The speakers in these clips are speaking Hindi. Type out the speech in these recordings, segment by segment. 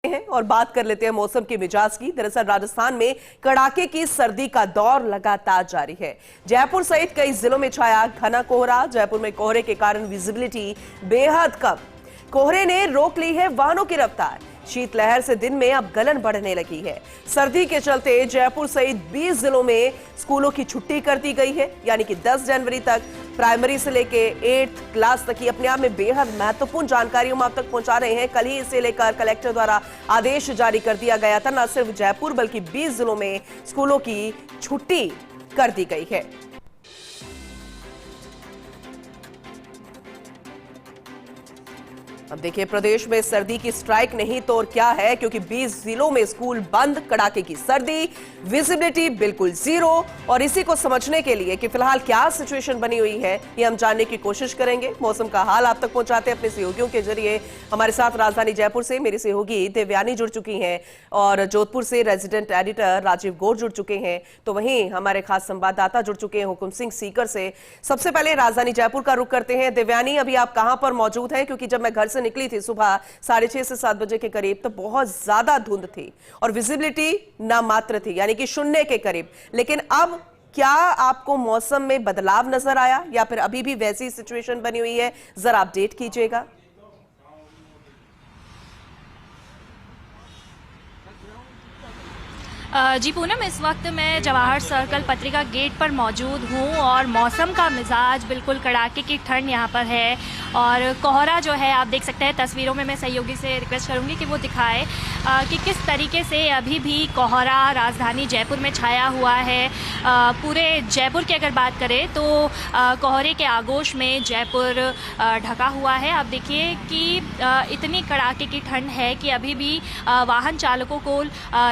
हैं और बात कर लेते हैं मौसम के मिजाज की। दरअसल राजस्थान में कड़ाके की सर्दी का दौर लगातार जारी है। जयपुर सहित कई जिलों में छाया घना कोहरा। जयपुर में कोहरे के कारण विजिबिलिटी बेहद कम। कोहरे ने रोक ली है वाहनों की रफ्तार। शीतलहर से दिन में अब गलन बढ़ने लगी है। सर्दी के चलते जयपुर सहित 20 जिलों में स्कूलों की छुट्टी कर दी गई है, यानी कि 10 जनवरी तक। प्राइमरी से लेके 8th क्लास तक की अपने आप में बेहद महत्वपूर्ण जानकारी हम आप तक पहुंचा रहे हैं। कल ही इसे लेकर कलेक्टर द्वारा आदेश जारी कर दिया गया था। न सिर्फ जयपुर बल्कि 20 जिलों में स्कूलों की छुट्टी कर दी गई है। अब देखिए, प्रदेश में सर्दी की स्ट्राइक नहीं तो और क्या है, क्योंकि 20 जिलों में स्कूल बंद, कड़ाके की सर्दी, विजिबिलिटी बिल्कुल जीरो। और इसी को समझने के लिए कि फिलहाल क्या सिचुएशन बनी हुई है, ये हम जानने की कोशिश करेंगे। मौसम का हाल आप तक पहुंचाते हैं अपने सहयोगियों के जरिए। हमारे साथ राजधानी जयपुर से मेरी सहयोगी देवयानी जुड़ चुकी हैं और जोधपुर से रेजिडेंट एडिटर राजीव गौर जुड़ चुके हैं। तो वहीं हमारे खास संवाददाता जुड़ चुके हैं हुकुम सिंह सीकर से। सबसे पहले राजधानी जयपुर का रुख करते हैं। देवयानी, अभी आप कहां पर मौजूद हैं? क्योंकि जब मैं घर निकली थी सुबह 6:30 से 7 बजे के करीब, तो बहुत ज्यादा धुंध थी और विजिबिलिटी नामात्र थी, यानी कि शून्य के करीब। लेकिन अब क्या आपको मौसम में बदलाव नजर आया या फिर अभी भी वैसी सिचुएशन बनी हुई है? जरा अपडेट कीजिएगा। जी पूनम, इस वक्त मैं जवाहर सर्कल पत्रिका गेट पर मौजूद हूँ और मौसम का मिजाज बिल्कुल कड़ाके की ठंड यहाँ पर है। और कोहरा जो है आप देख सकते हैं तस्वीरों में। मैं सहयोगी से रिक्वेस्ट करूँगी कि वो दिखाए कि किस तरीके से अभी भी कोहरा राजधानी जयपुर में छाया हुआ है। पूरे जयपुर की अगर बात करें तो कोहरे के आगोश में जयपुर ढका हुआ है। आप देखिए कि इतनी कड़ाके की ठंड है कि अभी भी वाहन चालकों को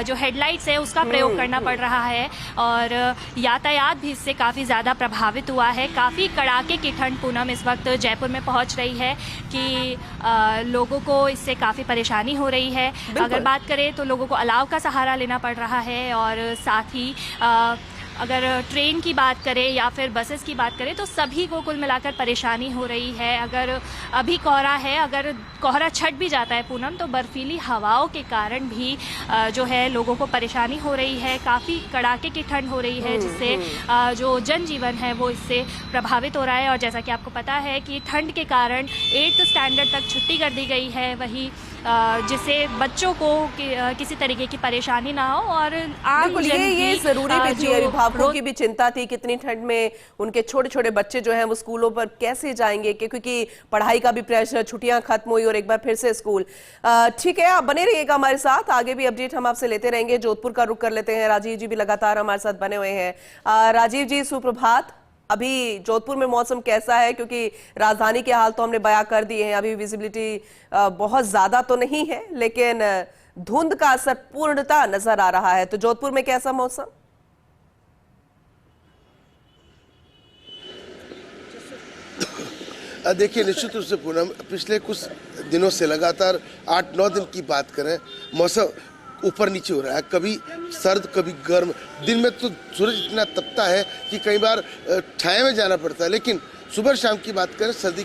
जो हेडलाइट्स है उसका प्रयोग करना पड़ रहा है और यातायात भी इससे काफ़ी ज़्यादा प्रभावित हुआ है। काफ़ी कड़ाके की ठंड पूनम इस वक्त जयपुर में पहुंच रही है कि लोगों को इससे काफ़ी परेशानी हो रही है। अगर बात करें तो लोगों को अलाव का सहारा लेना पड़ रहा है और साथ ही अगर ट्रेन की बात करें या फिर बसेस की बात करें तो सभी को कुल मिलाकर परेशानी हो रही है। अगर अभी कोहरा है, अगर कोहरा छट भी जाता है पूनम, तो बर्फीली हवाओं के कारण भी जो है लोगों को परेशानी हो रही है। काफ़ी कड़ाके की ठंड हो रही है जिससे जो जनजीवन है वो इससे प्रभावित हो रहा है। और जैसा कि आपको पता है कि ठंड के कारण 8th स्टैंडर्ड तक छुट्टी कर दी गई है, वही जिससे बच्चों को किसी तरीके की परेशानी ना हो। और आम ये जरूरी भी थी, अभिभावकों की भी चिंता थी कितनी ठंड में उनके छोटे छोटे बच्चे जो हैं वो स्कूलों पर कैसे जाएंगे, क्योंकि पढ़ाई का भी प्रेशर, छुट्टियां खत्म हुई और एक बार फिर से स्कूल। ठीक है, आप बने रहिएगा हमारे साथ, आगे भी अपडेट हम आपसे लेते रहेंगे। जोधपुर का रुख कर लेते हैं। राजीव जी भी लगातार हमारे साथ बने हुए हैं। राजीव जी, सुप्रभात। अभी जोधपुर में मौसम कैसा है? क्योंकि राजधानी के हाल तो हमने बयां कर दिए हैं। अभी विजिबिलिटी बहुत ज्यादा तो नहीं है, लेकिन धुंध का असर पूर्णतः नजर आ रहा है। तो जोधपुर में कैसा मौसम? देखिए, निश्चित रूप से पूनम, पिछले कुछ दिनों से लगातार 8-9 दिन की बात करें, मौसम ऊपर नीचे हो रहा है। कभी सर्द कभी गर्म। दिन में तो सूरज इतना तपता है कि कई बार छाया में जाना पड़ता है, लेकिन सुबह शाम की बात करें, सर्दी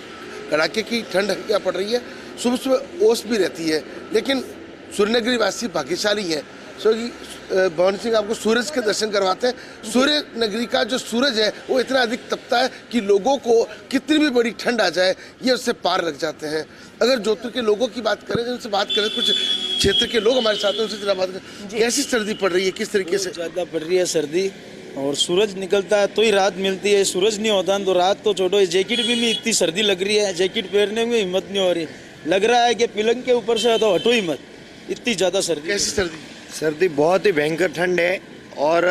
कड़ाके की ठंड क्या पड़ रही है। सुबह सुबह ओस भी रहती है, लेकिन सूर्यनगरी वासी भाग्यशाली हैं। भवन सिंह आपको सूरज के दर्शन करवाते हैं। सूर्य नगरी का जो सूरज है वो इतना अधिक तपता है कि लोगों को कितनी भी बड़ी ठंड आ जाए ये उससे पार लग जाते हैं। अगर जोधपुर के लोगों की बात करें, उनसे बात करें, कुछ क्षेत्र के लोग हमारे साथ हैं, उनसे जरा बात करें, कैसी सर्दी पड़ रही है, किस तरीके से? ज़्यादा पड़ रही है सर्दी, और सूरज निकलता है तो ही रात मिलती है। सूरज नहीं होता तो रात तो छोड़ो, जैकेट भी नहीं, इतनी सर्दी लग रही है, जैकेट पहनने में हिम्मत नहीं हो रही। लग रहा है कि पलंग के ऊपर से तो हटो ही मत, इतनी ज़्यादा सर्दी। कैसी सर्दी? सर्दी बहुत ही भयंकर ठंड है। और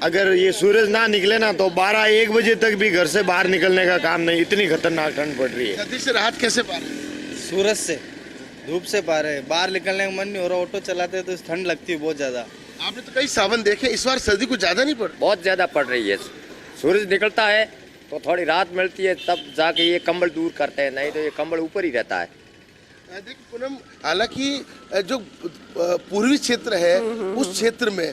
अगर ये सूरज ना निकले ना तो 12-1 बजे तक भी घर से बाहर निकलने का काम नहीं, इतनी खतरनाक ठंड पड़ रही है। सर्दी से राहत कैसे पा रहे हैं? सूरज से, धूप से पा रहे हैं। बाहर निकलने का मन नहीं हो रहा, ऑटो चलाते हैं तो ठंड लगती है बहुत ज़्यादा। आपने तो कई सावन देखे, इस बार सर्दी कुछ ज़्यादा नहीं पड़? बहुत ज़्यादा पड़ रही है। सूरज निकलता है तो थोड़ी राहत मिलती है, तब जाके ये कंबल दूर करते हैं, नहीं तो ये कंबल ऊपर ही रहता है। देखिए पूनम, हालांकि जो पूर्वी क्षेत्र है उस क्षेत्र में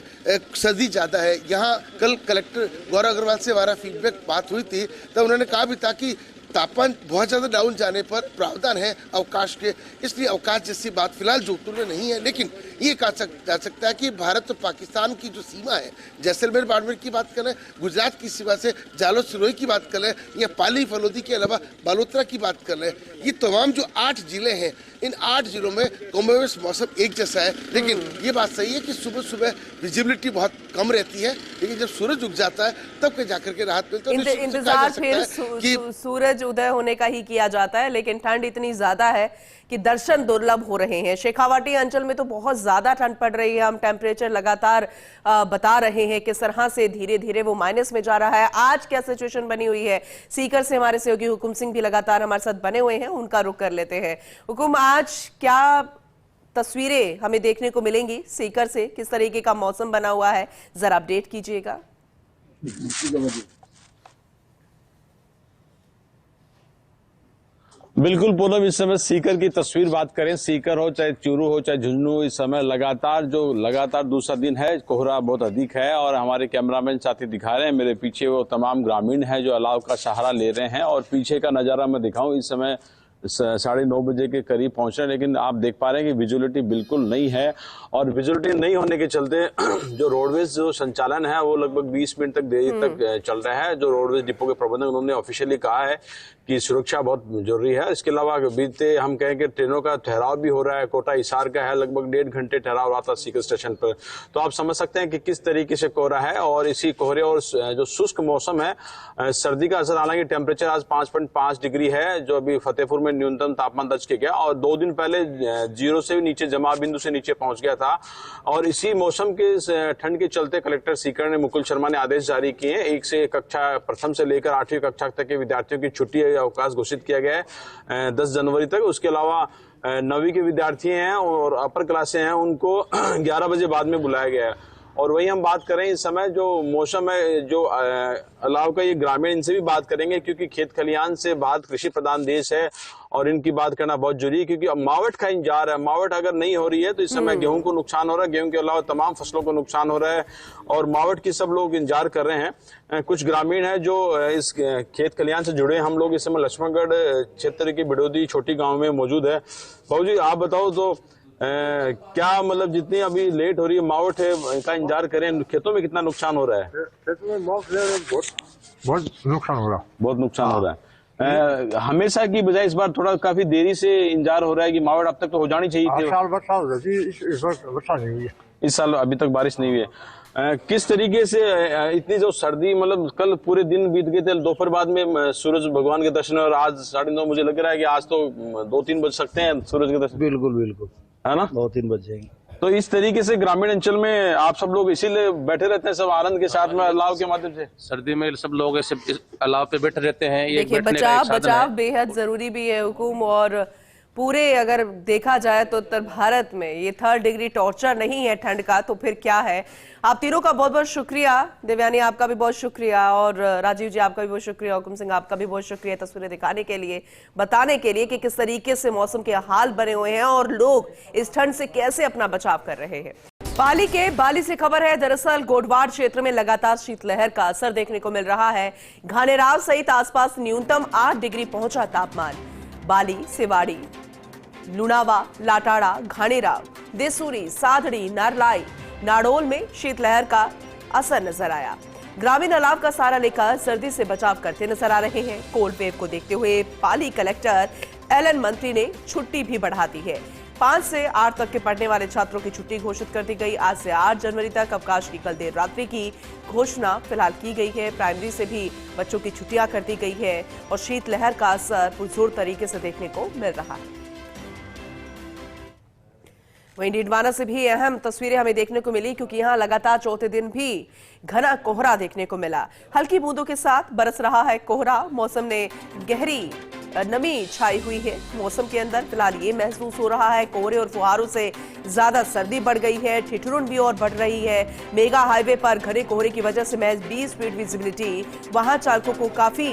सर्दी ज़्यादा है। यहाँ कल कलेक्टर गौरव अग्रवाल से हमारा फीडबैक बात हुई थी, तब उन्होंने कहा भी था कि तापमान बहुत ज़्यादा डाउन जाने पर प्रावधान है अवकाश के, इसलिए अवकाश जैसी बात फिलहाल जोधपुर में नहीं है। लेकिन ये कहा जा सकता है कि भारत और पाकिस्तान की जो सीमा है, जैसलमेर बाड़मेर की बात करें, गुजरात की सीमा से जालोर सिरोही की बात करें, या पाली फलोदी के अलावा बालोतरा की बात कर लें, ये तमाम जो 8 जिले हैं, इन 8 जिलों में कमोबेश मौसम एक जैसा है। लेकिन ये बात सही है कि सुबह सुबह विजिबिलिटी बहुत कम रहती है, लेकिन जब सूरज उग जाता है तब के जाकर के राहत मिलती है। इंतजार फिर सूरज उदय होने का ही किया जाता है, लेकिन ठंड इतनी ज्यादा है कि दर्शन दुर्लभ हो रहे हैं। शेखावाटी अंचल में तो बहुत ज्यादा ठंड पड़ रही है। हम टेम्परेचर लगातार बता रहे हैं किस तरह से धीरे धीरे वो माइनस में जा रहा है। आज क्या सिचुएशन बनी हुई है, सीकर से हमारे सहयोगी हुकुम सिंह भी लगातार हमारे साथ बने हुए हैं, उनका रुख कर लेते हैं। हुकुम, आज क्या तस्वीरें हमें देखने को मिलेंगी सीकर से, किस तरीके का मौसम बना हुआ है, जरा अपडेट कीजिएगा। बिल्कुल पूनम, इस समय सीकर की तस्वीर बात करें, सीकर हो चाहे चूरू हो चाहे झुंझुनू, इस समय लगातार दूसरा दिन है, कोहरा बहुत अधिक है और हमारे कैमरामैन साथी दिखा रहे हैं। मेरे पीछे वो तमाम ग्रामीण हैं जो अलाव का सहारा ले रहे हैं और पीछे का नजारा मैं दिखाऊं, इस समय 9:30 बजे के करीब पहुंच रहे हैं, लेकिन आप देख पा रहे हैं कि विजुअलिटी बिल्कुल नहीं है। और विजुअलिटी नहीं होने के चलते जो रोडवेज जो संचालन है वो लगभग 20 मिनट तक देरी तक चल रहा है। जो रोडवेज डिपो के प्रबंधक उन्होंने ऑफिशियली कहा है कि सुरक्षा बहुत जरूरी है। इसके अलावा बीते हम कहें कि ट्रेनों का ठहराव भी हो रहा है, कोटा हिसार का है, लगभग 1.5 घंटे ठहराव रहा था सीकर स्टेशन पर। तो आप समझ सकते हैं कि किस तरीके से कोहरा है और इसी कोहरे और जो शुष्क मौसम है, सर्दी का असर, हालांकि टेम्परेचर आज 5.5 डिग्री है जो अभी फतेहपुर में न्यूनतम तापमान दर्ज किया गया और 2 दिन पहले 0 से भी नीचे, जमा बिंदु से नीचे पहुंच गया था। और इसी मौसम के ठंड के चलते कलेक्टर सीकर ने मुकुल शर्मा ने आदेश जारी किए हैं। 1 से कक्षा प्रथम से लेकर 8वीं कक्षा तक के विद्यार्थियों की छुट्टी अवकाश घोषित किया गया है 10 जनवरी तक। उसके अलावा 9वीं के विद्यार्थी हैं और अपर क्लासें हैं, उनको 11 बजे बाद में बुलाया गया है। और वही हम बात करें इस समय जो मौसम है, जो अलाव का ये ग्रामीण, इनसे भी बात करेंगे क्योंकि खेत खलियान से भारत कृषि प्रधान देश है और इनकी बात करना बहुत जरूरी है क्योंकि अब मावट का इंतजार है। मावट अगर नहीं हो रही है तो इस समय गेहूं को नुकसान हो रहा है, गेहूं के अलावा तमाम फसलों को नुकसान हो रहा है और मावट की सब लोग इंतजार कर रहे हैं। कुछ ग्रामीण है जो इस खेत खलियान से जुड़े, हम लोग इस समय लक्ष्मणगढ़ क्षेत्र की बिडोदी छोटी गाँव में मौजूद है। बाबू जी, आप बताओ तो क्या मतलब जितनी अभी लेट हो रही है, मावट है का इंतजार करें, खेतों में कितना नुकसान हो रहा है? खेतों में बहुत नुकसान हो रहा है, बहुत नुकसान हो रहा है। हमेशा की बजाय इस बार थोड़ा काफी देरी से इंतजार हो रहा है कि मावट अब तक तो हो जानी चाहिए थी। साल वर्षा हो रही थी, इस वर्षा नहीं हुई है, इस साल अभी तक बारिश नहीं हुई है। किस तरीके से इतनी जो सर्दी, मतलब कल पूरे दिन बीत गए थे, दोपहर बाद में सूरज भगवान के दर्शन और आज 9:30, मुझे लग रहा है कि आज तो 2-3 बज सकते हैं सूरज के दर्शन। बिल्कुल है ना, 2-3 बज जाएंगे। तो इस तरीके से ग्रामीण अंचल में आप सब लोग इसीलिए बैठे रहते हैं सब आनंद के साथ में अलाव के माध्यम से? सर्दी में सब लोग ऐसे अलाव पे बैठे रहते हैं। ये देखिए, बचाव बेहद जरूरी भी है हुकुम। और पूरे अगर देखा जाए तो उत्तर भारत में ये 3rd डिग्री टॉर्चर नहीं है ठंड का, तो फिर क्या है। आप तीनों का बहुत बहुत शुक्रिया। देवयानी, आपका भी बहुत शुक्रिया और राजीव जी आपका भी बहुत शुक्रिया, हुकुम सिंह आपका भी बहुत शुक्रिया तस्वीरें दिखाने के लिए, बताने के लिए कि किस तरीके से मौसम के हाल बने हुए हैं और लोग इस ठंड से कैसे अपना बचाव कर रहे हैं। बाली से खबर है। दरअसल गोडवाड़ क्षेत्र में लगातार शीतलहर का असर देखने को मिल रहा है। घानेराव सहित आसपास न्यूनतम 8 डिग्री पहुंचा तापमान। बाली, सिवाड़ी, लुणावा, लाटाड़ा, घानेराव, देसूरी, साधड़ी, नारलाई, नाडोल में शीतलहर का असर नजर आया। ग्रामीण अलाव का सहारा लेकर सर्दी से बचाव करते नजर आ रहे हैं। कोल्ड वेव को देखते हुए पाली कलेक्टर एलन मंत्री ने छुट्टी भी बढ़ा दी है। 5 से 8 तक के पढ़ने वाले छात्रों की छुट्टी घोषित कर दी गई। आज से 8 जनवरी तक अवकाश की कल देर रात्रि की घोषणा फिलहाल की गई है। प्राइमरी से भी बच्चों की छुट्टियां कर दी गई है और शीतलहर का असर पुरजोर तरीके से देखने को मिल रहा है। वहीं डीडवाना से भी अहम तस्वीरें हमें देखने को मिली क्योंकि यहां लगातार चौथे दिन भी घना कोहरा देखने को मिला। हल्की बूंदों के साथ बरस रहा है कोहरा। मौसम में गहरी नमी छाई हुई है। मौसम के अंदर फिलहाल ये महसूस हो रहा है कोहरे और फुहारों से ज्यादा सर्दी बढ़ गई है। ठिठुरन भी और बढ़ रही है। मेगा हाईवे पर घने कोहरे की वजह से महज 20 फीट विजिबिलिटी, वाहन चालकों को काफी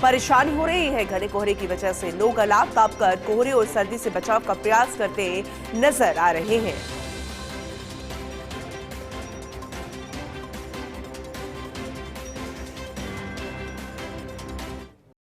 परेशानी हो रही है। घने कोहरे की वजह से लोग अलाव तापकर कोहरे और सर्दी से बचाव का प्रयास करते नजर आ रहे हैं।